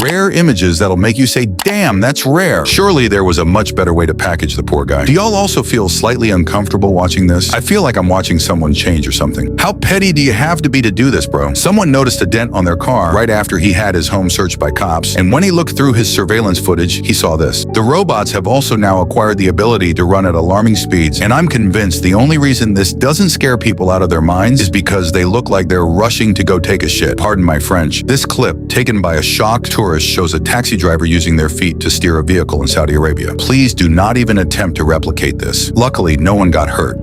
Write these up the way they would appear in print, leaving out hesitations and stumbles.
Rare images that'll make you say, damn, that's rare. Surely there was a much better way to package the poor guy. Do y'all also feel slightly uncomfortable watching this? I feel like I'm watching someone change or something. How petty do you have to be to do this, bro? Someone noticed a dent on their car right after he had his home searched by cops, and when he looked through his surveillance footage, he saw this. The robots have also now acquired the ability to run at alarming speeds, and I'm convinced the only reason this doesn't scare people out of their minds is because they look like they're rushing to go take a shit. Pardon my French. This clip, taken by a shocked tourist, shows a taxi driver using their feet to steer a vehicle in Saudi Arabia. Please do not even attempt to replicate this. Luckily, no one got hurt.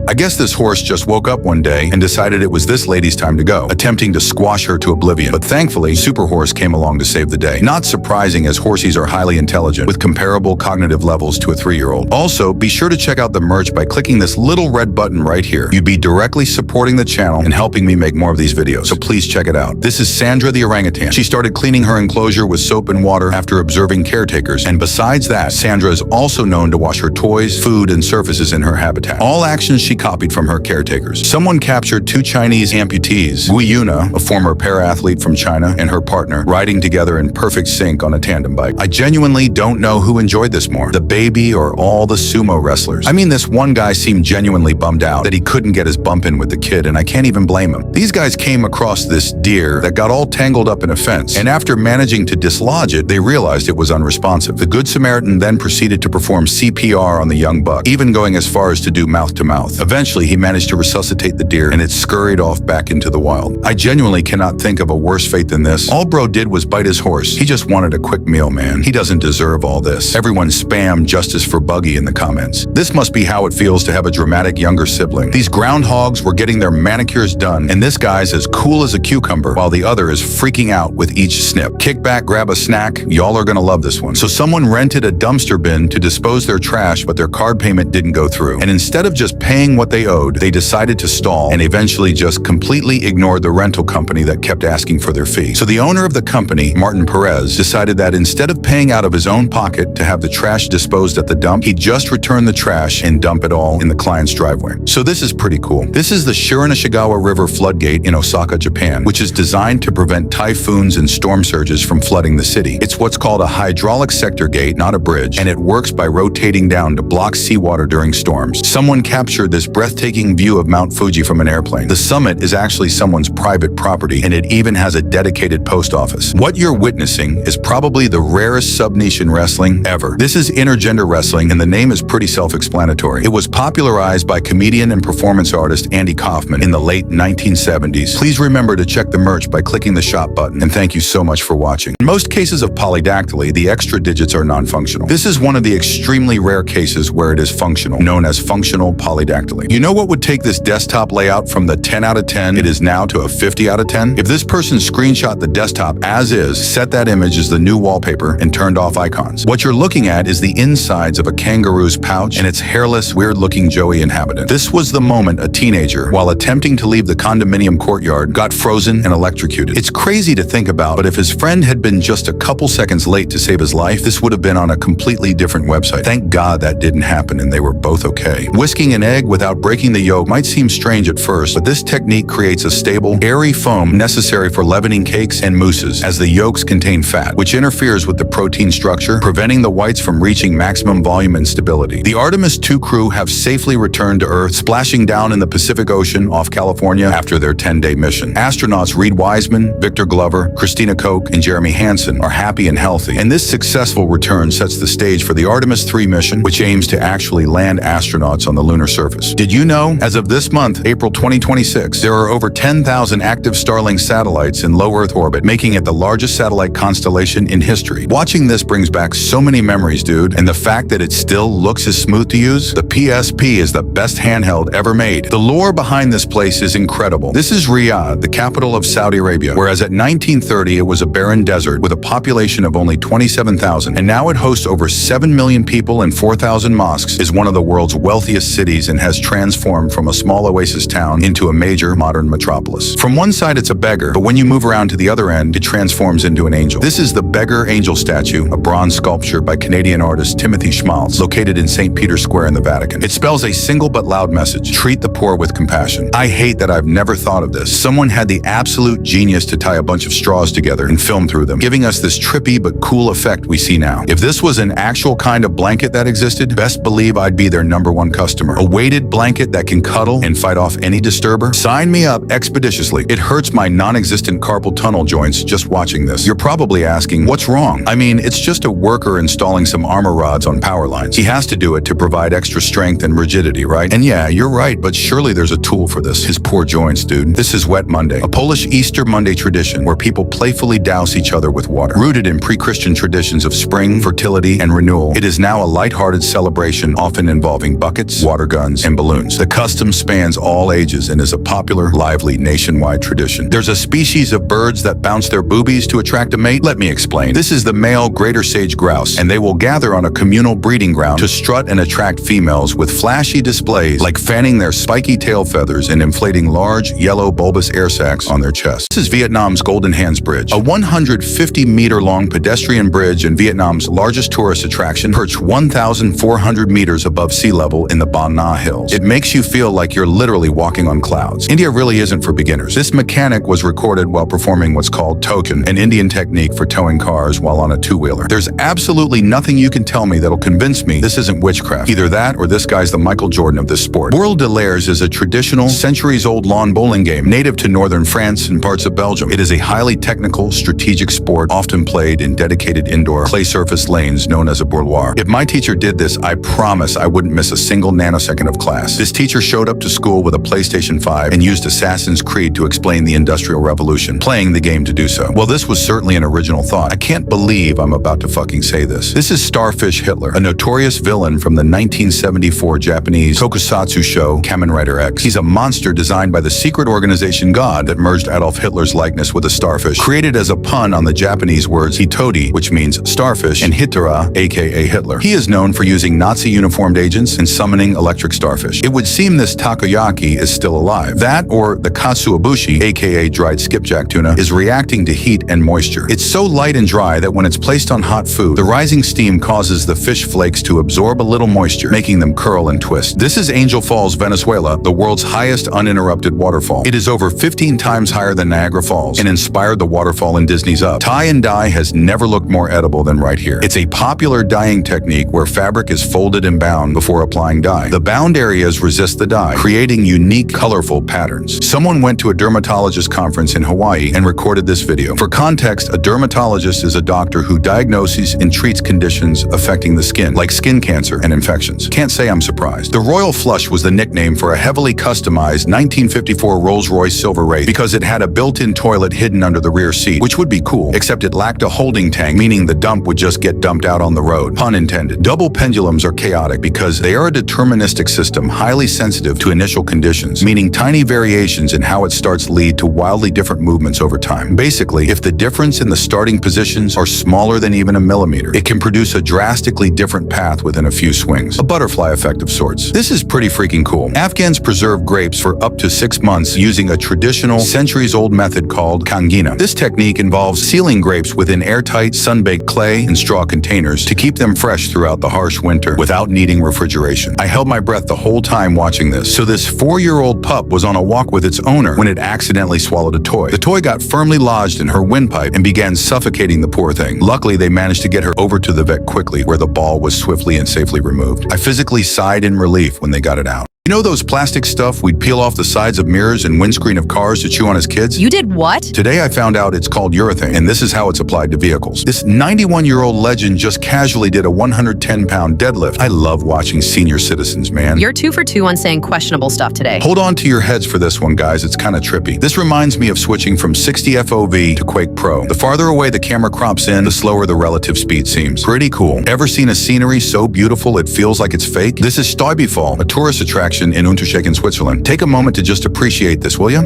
I guess this horse just woke up one day and decided it was this lady's time to go, attempting to squash her to oblivion. But thankfully, Super Horse came along to save the day. Not surprising, as horsies are highly intelligent with comparable cognitive levels to a 3-year-old. Also, be sure to check out the merch by clicking this little red button right here. You'd be directly supporting the channel and helping me make more of these videos, so please check it out. This is Sandra the orangutan. She started cleaning her enclosure with soap and water after observing caretakers, and besides that, Sandra is also known to wash her toys, food, and surfaces in her habitat. All actions she copied from her caretakers. Someone captured 2 Chinese amputees, Wu Yuna, a former para-athlete from China, and her partner, riding together in perfect sync on a tandem bike. I genuinely don't know who enjoyed this more, the baby or all the sumo wrestlers. I mean, this one guy seemed genuinely bummed out that he couldn't get his bump in with the kid, and I can't even blame him. These guys came across this deer that got all tangled up in a fence, and after managing to dislodge it, they realized it was unresponsive. The Good Samaritan then proceeded to perform CPR on the young buck, even going as far as to do mouth-to-mouth. Eventually, he managed to resuscitate the deer, and it scurried off back into the wild. I genuinely cannot think of a worse fate than this. All bro did was bite his horse. He just wanted a quick meal, man. He doesn't deserve all this. Everyone spam justice for Buggy in the comments. This must be how it feels to have a dramatic younger sibling. These groundhogs were getting their manicures done, and this guy's as cool as a cucumber, while the other is freaking out with each snip. Kick back, grab a snack. Y'all are gonna love this one. So someone rented a dumpster bin to dispose their trash, but their card payment didn't go through. And instead of just paying what they owed, they decided to stall and eventually just completely ignored the rental company that kept asking for their fee. So the owner of the company, Martin Perez, decided that instead of paying out of his own pocket to have the trash disposed at the dump, he'd just return the trash and dump it all in the client's driveway. So this is pretty cool. This is the Shiranashagawa River floodgate in Osaka, Japan, which is designed to prevent typhoons and storm surges from flooding the city. It's what's called a hydraulic sector gate, not a bridge, and it works by rotating down to block seawater during storms. Someone captured this breathtaking view of Mount Fuji from an airplane. The summit is actually someone's private property, and it even has a dedicated post office. What you're witnessing is probably the rarest sub-niche in wrestling ever. This is intergender wrestling, and the name is pretty self-explanatory. It was popularized by comedian and performance artist Andy Kaufman in the late 1970s. Please remember to check the merch by clicking the shop button, and thank you so much for watching. In most cases of polydactyly, the extra digits are non-functional. This is one of the extremely rare cases where it is functional, known as functional polydactyly. You know what would take this desktop layout from the 10 out of 10 it is now to a 50 out of 10? If this person screenshot the desktop as is, set that image as the new wallpaper, and turned off icons. What you're looking at is the insides of a kangaroo's pouch and its hairless, weird-looking Joey inhabitant. This was the moment a teenager, while attempting to leave the condominium courtyard, got frozen and electrocuted. It's crazy to think about, but if his friend had been just a couple seconds late to save his life, this would have been on a completely different website. Thank God that didn't happen and they were both okay. Whisking an egg without breaking the yolk might seem strange at first, but this technique creates a stable, airy foam necessary for leavening cakes and mousses, as the yolks contain fat, which interferes with the protein structure, preventing the whites from reaching maximum volume and stability. The Artemis II crew have safely returned to Earth, splashing down in the Pacific Ocean off California after their 10-day mission. Astronauts Reed Wiseman, Victor Glover, Christina Koch, and Jeremy Hansen are happy and healthy, and this successful return sets the stage for the Artemis III mission, which aims to actually land astronauts on the lunar surface. Did you know, as of this month, April 2026, there are over 10,000 active Starlink satellites in low Earth orbit, making it the largest satellite constellation in history. Watching this brings back so many memories, dude, and the fact that it still looks as smooth to use. The PSP is the best handheld ever made. The lore behind this place is incredible. This is Riyadh, the capital of Saudi Arabia, whereas at 1930 it was a barren desert with a population of only 27,000, and now it hosts over 7 million people and 4,000 mosques, is one of the world's wealthiest cities, and has has transformed from a small oasis town into a major modern metropolis. From one side, it's a beggar, but when you move around to the other end, it transforms into an angel. This is the Beggar Angel statue, a bronze sculpture by Canadian artist Timothy Schmaltz, located in St. Peter's Square in the Vatican. It spells a single but loud message: treat the poor with compassion. I hate that I've never thought of this. Someone had the absolute genius to tie a bunch of straws together and film through them, giving us this trippy but cool effect we see now. If this was an actual kind of blanket that existed, best believe I'd be their #1 customer. A weighted blanket that can cuddle and fight off any disturber? Sign me up expeditiously. It hurts my non-existent carpal tunnel joints just watching this. You're probably asking, what's wrong? I mean, it's just a worker installing some armor rods on power lines. He has to do it to provide extra strength and rigidity, right? And yeah, you're right, but surely there's a tool for this. His poor joints, dude. This is Wet Monday, a Polish Easter Monday tradition where people playfully douse each other with water. Rooted in pre-Christian traditions of spring, fertility, and renewal, it is now a lighthearted celebration often involving buckets, water guns, and balloons. The custom spans all ages and is a popular, lively, nationwide tradition. There's a species of birds that bounce their boobies to attract a mate. Let me explain. This is the male greater sage grouse, and they will gather on a communal breeding ground to strut and attract females with flashy displays like fanning their spiky tail feathers and inflating large, yellow, bulbous air sacs on their chest. This is Vietnam's Golden Hands Bridge, a 150-meter-long pedestrian bridge and Vietnam's largest tourist attraction, perched 1,400 meters above sea level in the Ban Na Hills. It makes you feel like you're literally walking on clouds. India really isn't for beginners. This mechanic was recorded while performing what's called token, an Indian technique for towing cars while on a two-wheeler. There's absolutely nothing you can tell me that'll convince me this isn't witchcraft. Either that or this guy's the Michael Jordan of this sport. Bourle de Lairs is a traditional, centuries-old lawn bowling game native to northern France and parts of Belgium. It is a highly technical, strategic sport often played in dedicated indoor clay surface lanes known as a bouloir. If my teacher did this, I promise I wouldn't miss a single nanosecond of class. This teacher showed up to school with a PlayStation 5 and used Assassin's Creed to explain the Industrial Revolution, playing the game to do so. Well, this was certainly an original thought. I can't believe I'm about to fucking say this. This is Starfish Hitler, a notorious villain from the 1974 Japanese tokusatsu show Kamen Rider X. He's a monster designed by the secret organization God that merged Adolf Hitler's likeness with a starfish, created as a pun on the Japanese words Hitori, which means starfish, and Hitara, aka Hitler. He is known for using Nazi uniformed agents and summoning electric starfish. It would seem this takoyaki is still alive. That, or the katsuobushi, aka dried skipjack tuna, is reacting to heat and moisture. It's so light and dry that when it's placed on hot food, the rising steam causes the fish flakes to absorb a little moisture, making them curl and twist. This is Angel Falls, Venezuela, the world's highest uninterrupted waterfall. It is over 15 times higher than Niagara Falls and inspired the waterfall in Disney's Up. Tie and dye has never looked more edible than right here. It's a popular dyeing technique where fabric is folded and bound before applying dye. The bound areas resist the dye, creating unique, colorful patterns. Someone went to a dermatologist conference in Hawaii and recorded this video. For context, a dermatologist is a doctor who diagnoses and treats conditions affecting the skin, like skin cancer and infections. Can't say I'm surprised. The Royal Flush was the nickname for a heavily customized 1954 Rolls-Royce Silver Wraith because it had a built-in toilet hidden under the rear seat, which would be cool, except it lacked a holding tank, meaning the dump would just get dumped out on the road. Pun intended. Double pendulums are chaotic because they are a deterministic system highly sensitive to initial conditions, meaning tiny variations in how it starts lead to wildly different movements over time. Basically, if the difference in the starting positions are smaller than even a millimeter, it can produce a drastically different path within a few swings. A butterfly effect of sorts. This is pretty freaking cool. Afghans preserve grapes for up to 6 months using a traditional, centuries-old method called kangina. This technique involves sealing grapes within airtight, sun-baked clay and straw containers to keep them fresh throughout the harsh winter without needing refrigeration. I held my breath the whole time watching this. So this 4-year-old pup was on a walk with its owner when it accidentally swallowed a toy. The toy got firmly lodged in her windpipe and began suffocating the poor thing. Luckily, they managed to get her over to the vet quickly, where the ball was swiftly and safely removed. I physically sighed in relief when they got it out. You know those plastic stuff we'd peel off the sides of mirrors and windscreen of cars to chew on as kids? You did what? Today I found out it's called urethane, and this is how it's applied to vehicles. This 91-year-old legend just casually did a 110-pound deadlift. I love watching senior citizens, man. You're 2 for 2 on saying questionable stuff today. Hold on to your heads for this one, guys. It's kind of trippy. This reminds me of switching from 60 FOV to Quake Pro. The farther away the camera crops in, the slower the relative speed seems. Pretty cool. Ever seen a scenery so beautiful it feels like it's fake? This is Stäubifall, a tourist attraction in Unterschenk in Switzerland. Take a moment to just appreciate this, will you?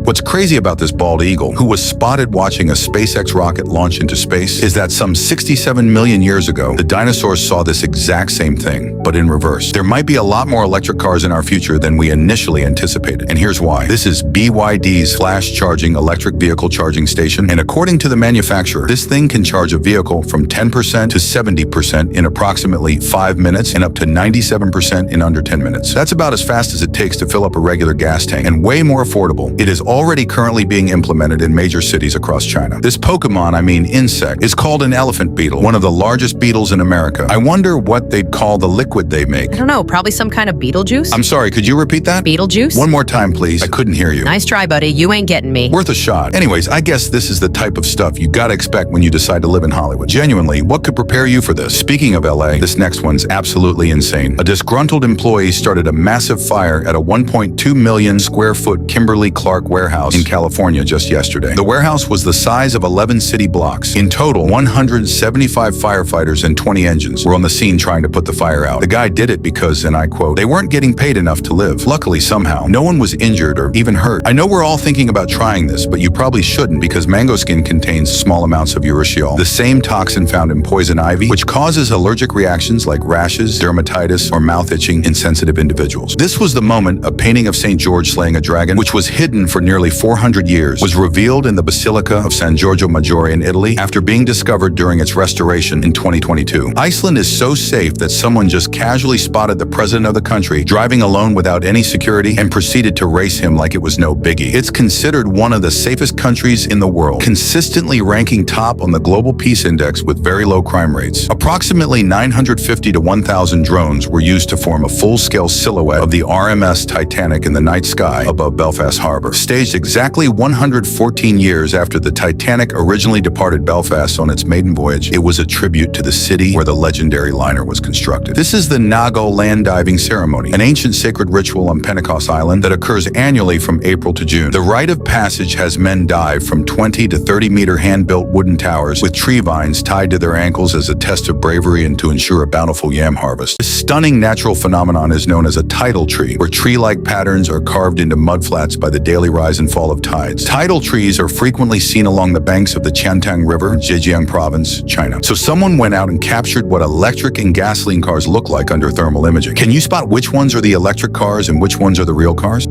What's crazy about this bald eagle, who was spotted watching a SpaceX rocket launch into space, is that some 67 million years ago, the dinosaurs saw this exact same thing, but in reverse. There might be a lot more electric cars in our future than we initially anticipated, and here's why. This is BYD's flash charging electric vehicle charging station, and according to the manufacturer, this thing can charge a vehicle from 10% to 70% in approximately 5 minutes and up to 97% in under 10 minutes. That's about as fast as it takes to fill up a regular gas tank, and way more affordable. It is already currently being implemented in major cities across China. This Pokemon, insect, is called an elephant beetle, one of the largest beetles in America. I wonder what they'd call the liquid they make. I don't know, probably some kind of beetle juice? I'm sorry, could you repeat that? Beetle juice? One more time, please. I couldn't hear you. Nice try, buddy. You ain't getting me. Worth a shot. Anyways, I guess this is the type of stuff you gotta expect when you decide to live in Hollywood. Genuinely, what could prepare you for this? Speaking of LA, this next one's absolutely insane. A disgruntled employee started a massive fire at a 1.2 million square foot Kimberly-Clark warehouse in California just yesterday. The warehouse was the size of 11 city blocks. In total, 175 firefighters and 20 engines were on the scene trying to put the fire out. The guy did it because, and I quote, they weren't getting paid enough to live. Luckily, somehow, no one was injured or even hurt. I know we're all thinking about trying this, but you probably shouldn't because mango skin contains small amounts of urushiol, the same toxin found in poison ivy, which causes allergic reactions like rashes, dermatitis, or mouth itching in sensitive individuals. This was the moment a painting of St. George slaying a dragon, which was hidden for nearly 400 years, was revealed in the Basilica of San Giorgio Maggiore in Italy after being discovered during its restoration in 2022. Iceland is so safe that someone just casually spotted the president of the country driving alone without any security and proceeded to race him like it was no biggie. It's considered one of the safest countries in the world, consistently ranking top on the Global Peace Index with very low crime rates. Approximately 950 to 1,000 drones were used to form a full-scale silhouette of the RMS Titanic in the night sky above Belfast Harbor. Staged exactly 114 years after the Titanic originally departed Belfast on its maiden voyage, it was a tribute to the city where the legendary liner was constructed. This is the Nago land diving ceremony, an ancient sacred ritual on Pentecost Island that occurs annually from April to June. The rite of passage has men dive from 20 to 30-meter hand-built wooden towers with tree vines tied to their ankles as a test of bravery and to ensure a bountiful yam harvest. This stunning natural phenomenon is known as a tidal tree, where tree-like patterns are carved into mudflats by the daily rise and fall of tides. Tidal trees are frequently seen along the banks of the Qiantang River, Zhejiang Province, China. So someone went out and captured what electric and gasoline cars look like under thermal imaging. Can you spot which ones are the electric cars and which ones are the real cars?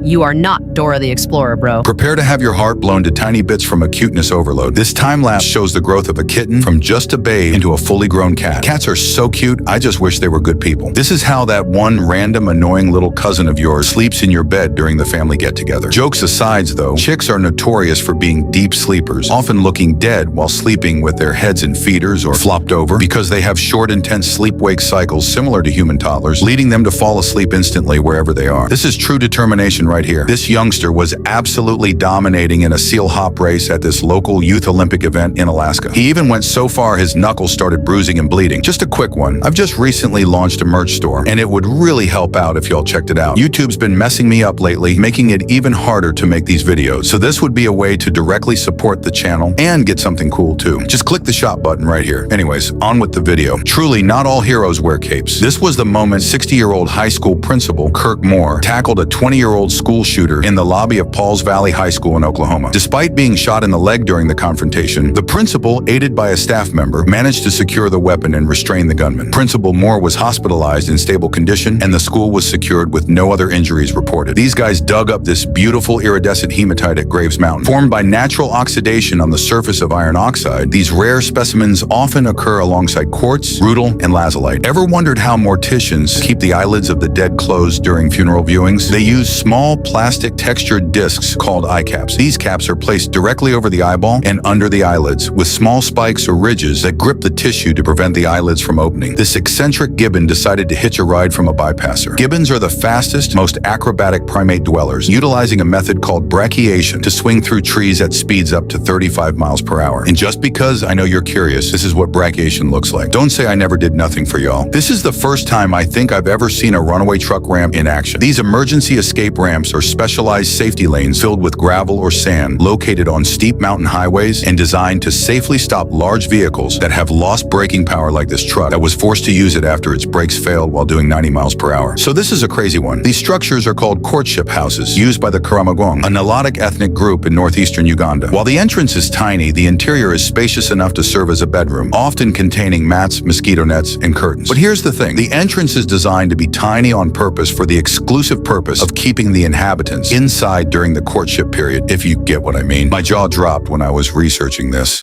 You are not Dora the Explorer, bro. Prepare to have your heart blown to tiny bits from a cuteness overload. This time-lapse shows the growth of a kitten from just a babe into a fully grown cat. Cats are so cute, I just wish they were good people. This is how that one random annoying little cousin of yours sleeps in your bed during the family get-together. Jokes aside, though, chicks are notorious for being deep sleepers, often looking dead while sleeping with their heads in feeders or flopped over because they have short, intense sleep-wake cycles similar to human toddlers, leading them to fall asleep instantly wherever they are. This is true determination right here. This youngster was absolutely dominating in a seal hop race at this local youth Olympic event in Alaska. He even went so far his knuckles started bruising and bleeding. Just a quick one. I've just recently launched a merch store, and it would really help out if y'all checked it out. YouTube's been messing me up lately, making it even harder to make these videos. So this would be a way to directly support the channel and get something cool too. Just click the shop button right here. Anyways, on with the video. Truly, not all heroes wear capes. This was the moment 60-year-old high school principal Kirk Moore tackled a 20-year-old school shooter in the lobby of Pauls Valley High School in Oklahoma. Despite being shot in the leg during the confrontation, the principal, aided by a staff member, managed to secure the weapon and restrain the gunman. Principal Moore was hospitalized in stable condition, and the school was secured with no other injuries reported. These guys dug up this beautiful iridescent hematite at Graves Mountain. Formed by natural oxidation on the surface of iron oxide, these rare specimens often occur alongside quartz, rutile, and lazulite. Ever wondered how morticians keep the eyelids of the dead closed during funeral viewings? They use small plastic textured discs called eye caps. These caps are placed directly over the eyeball and under the eyelids, with small spikes or ridges that grip the tissue to prevent the eyelids from opening. This eccentric gibbon decided to hitch a ride from a bypasser. Gibbons are the fastest, most acrobatic primate dwellers, utilizing a method called brachiation to swing through trees at speeds up to 35 miles per hour. And just because I know you're curious, this is what brachiation looks like. Don't say I never did nothing for y'all. This is the first time I think I've ever seen a runaway truck ramp in action. These emergency escape ramps ramps are specialized safety lanes filled with gravel or sand located on steep mountain highways and designed to safely stop large vehicles that have lost braking power, like this truck that was forced to use it after its brakes failed while doing 90 miles per hour. So this is a crazy one. These structures are called courtship houses, used by the Karamagong, a Nilotic ethnic group in northeastern Uganda. While the entrance is tiny, the interior is spacious enough to serve as a bedroom, often containing mats, mosquito nets, and curtains. But here's the thing. The entrance is designed to be tiny on purpose for the exclusive purpose of keeping the inhabitants inside during the courtship period, if you get what I mean. My jaw dropped when I was researching this.